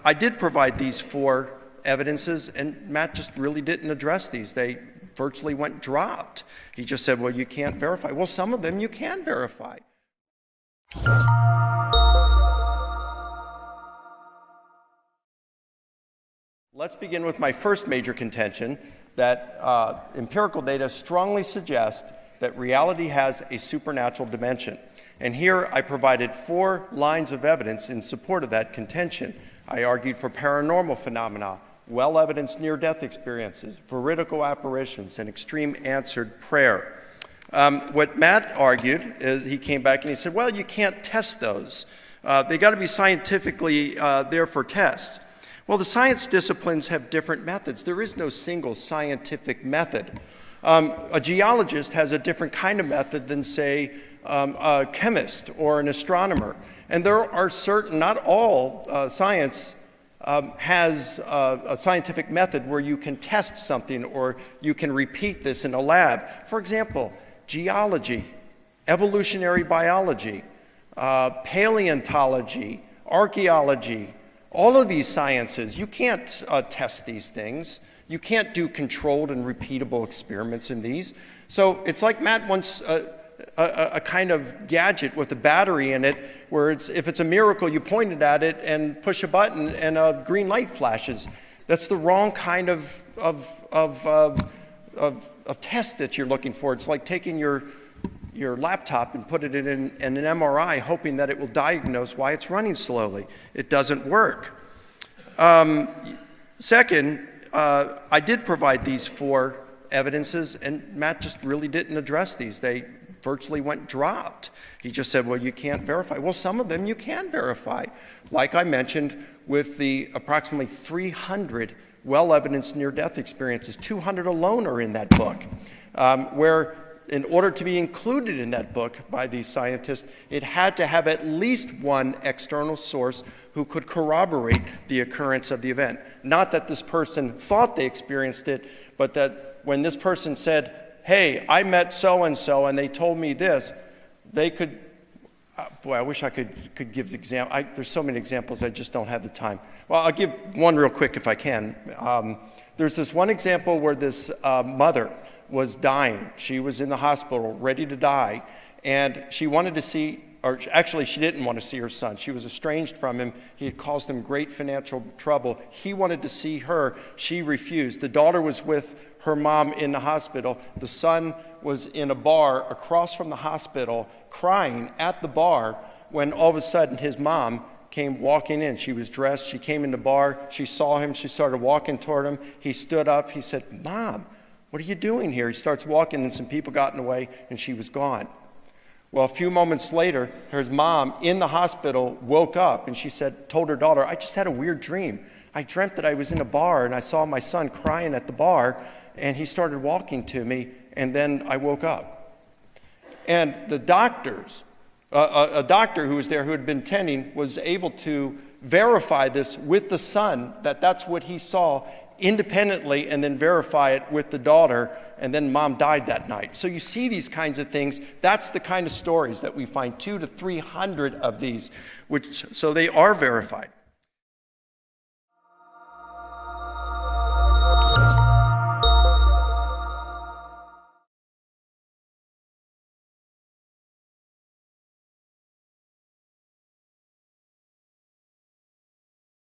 I did provide these 4 evidences, and Matt just really didn't address these. They virtually went dropped. He just said, well, you can't verify. Well, some of them you can verify. Let's begin with my first major contention, that empirical data strongly suggest that reality has a supernatural dimension. And here I provided 4 lines of evidence in support of that contention. I argued for paranormal phenomena, well-evidenced near-death experiences, veridical apparitions, and extreme answered prayer. What Matt argued is he came back and he said, well, you can't test those. They got to be scientifically there for test. Well, the science disciplines have different methods. There is no single scientific method. A geologist has a different kind of method than, say, a chemist or an astronomer. And there are certain, not all science has a scientific method where you can test something or you can repeat this in a lab. For example, geology, evolutionary biology, paleontology, archaeology, all of these sciences, you can't test these things. You can't do controlled and repeatable experiments in these. So it's like Matt wants a kind of gadget with a battery in it where if it's a miracle, you point it at it and push a button and a green light flashes. That's the wrong kind of test that you're looking for. It's like taking your laptop and put it in an MRI hoping that it will diagnose why it's running slowly. It doesn't work. Second, I did provide these 4 evidences, and Matt just really didn't address these. They virtually went dropped. He just said, well, you can't verify. Well, some of them you can verify. Like I mentioned with the approximately 300 well-evidenced near-death experiences, 200 alone are in that book, where in order to be included in that book by these scientists, it had to have at least one external source who could corroborate the occurrence of the event. Not that this person thought they experienced it, but that when this person said, hey, I met so-and-so and they told me this, they could, boy, I wish I could give examples. There's so many examples, I just don't have the time. Well, I'll give one real quick if I can. There's this one example where this mother was dying. She was in the hospital, ready to die, and she wanted to see, or actually she didn't want to see her son. She was estranged from him. He had caused him great financial trouble. He wanted to see her. She refused. The daughter was with her mom in the hospital. The son was in a bar across from the hospital crying at the bar when all of a sudden his mom came walking in. She was dressed. She came in the bar. She saw him. She started walking toward him. He stood up. He said, Mom, what are you doing here? He starts walking and some people got in the way and she was gone. Well, a few moments later, her mom in the hospital woke up and she told her daughter, I just had a weird dream. I dreamt that I was in a bar and I saw my son crying at the bar and he started walking to me and then I woke up. And the doctors, a doctor who was there who had been tending was able to verify this with the son, that that's what he saw independently, and then verify it with the daughter, and then mom died that night. So you see these kinds of things. That's the kind of stories that we find, 200 to 300 of these, so they are verified.